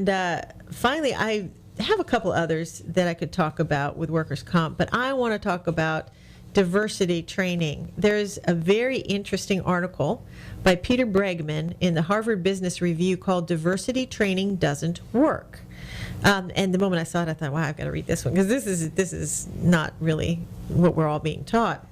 And finally, I have a couple others that I could talk about with workers' comp, but I want to talk about diversity training. There's a very interesting article by Peter Bregman in the Harvard Business Review called Diversity Training Doesn't Work. And the moment I saw it, I thought, wow, I've got to read this one, because this is not really what we're all being taught.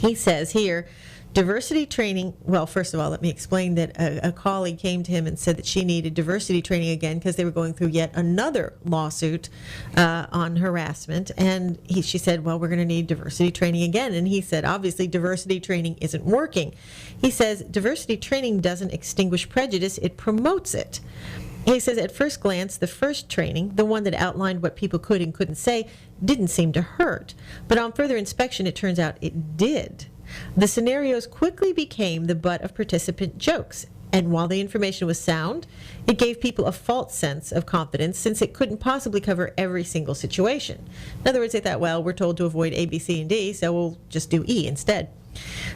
He says here, diversity training, well, first of all, let me explain that a colleague came to him and said that she needed diversity training again because they were going through yet another lawsuit on harassment. And she said, well, we're going to need diversity training again. And he said, obviously, diversity training isn't working. He says, diversity training doesn't extinguish prejudice, it promotes it. He says, at first glance, the first training, the one that outlined what people could and couldn't say, didn't seem to hurt. But on further inspection, it turns out it did. The scenarios quickly became the butt of participant jokes. And while the information was sound, it gave people a false sense of confidence since it couldn't possibly cover every single situation. In other words, they thought, well, we're told to avoid A, B, C, and D, so we'll just do E instead.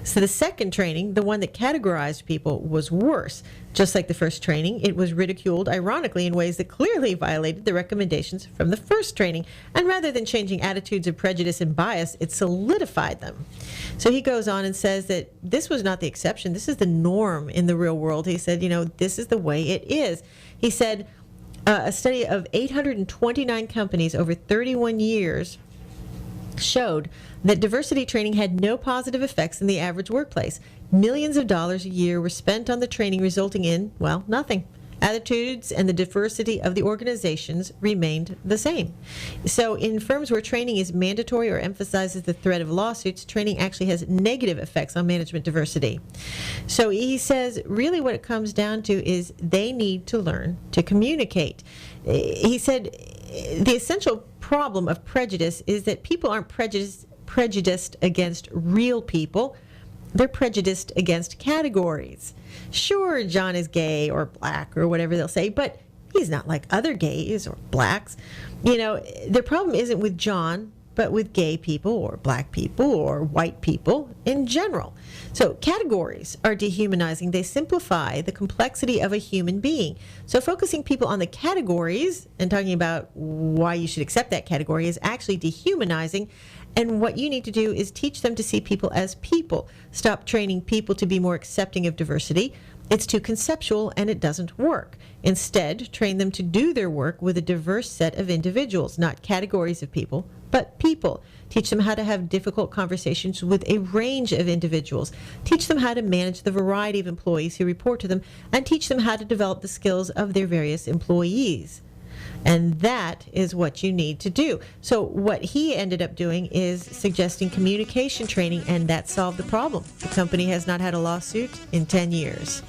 So the second training, the one that categorized people, was worse. Just like the first training, it was ridiculed, ironically, in ways that clearly violated the recommendations from the first training. And rather than changing attitudes of prejudice and bias, it solidified them. So he goes on and says that this was not the exception. This is the norm in the real world. He said, this is the way it is. He said a study of 829 companies over 31 years showed that diversity training had no positive effects in the average workplace. Millions of dollars a year were spent on the training, resulting in, well, nothing. Attitudes and the diversity of the organizations remained the same. So in firms where training is mandatory or emphasizes the threat of lawsuits, training actually has negative effects on management diversity. So he says really what it comes down to is they need to learn to communicate. He said the essential problem of prejudice is that people aren't prejudiced against real people. They're prejudiced against categories. Sure, John is gay or black or whatever they'll say, but he's not like other gays or blacks. The problem isn't with John, but with gay people or black people or white people in general. So categories are dehumanizing. They simplify the complexity of a human being. So focusing people on the categories and talking about why you should accept that category is actually dehumanizing. And what you need to do is teach them to see people as people. Stop training people to be more accepting of diversity. It's too conceptual and it doesn't work. Instead, train them to do their work with a diverse set of individuals, not categories of people, but people. Teach them how to have difficult conversations with a range of individuals. Teach them how to manage the variety of employees who report to them, and teach them how to develop the skills of their various employees. And that is what you need to do. So what he ended up doing is suggesting communication training, and that solved the problem. The company has not had a lawsuit in 10 years.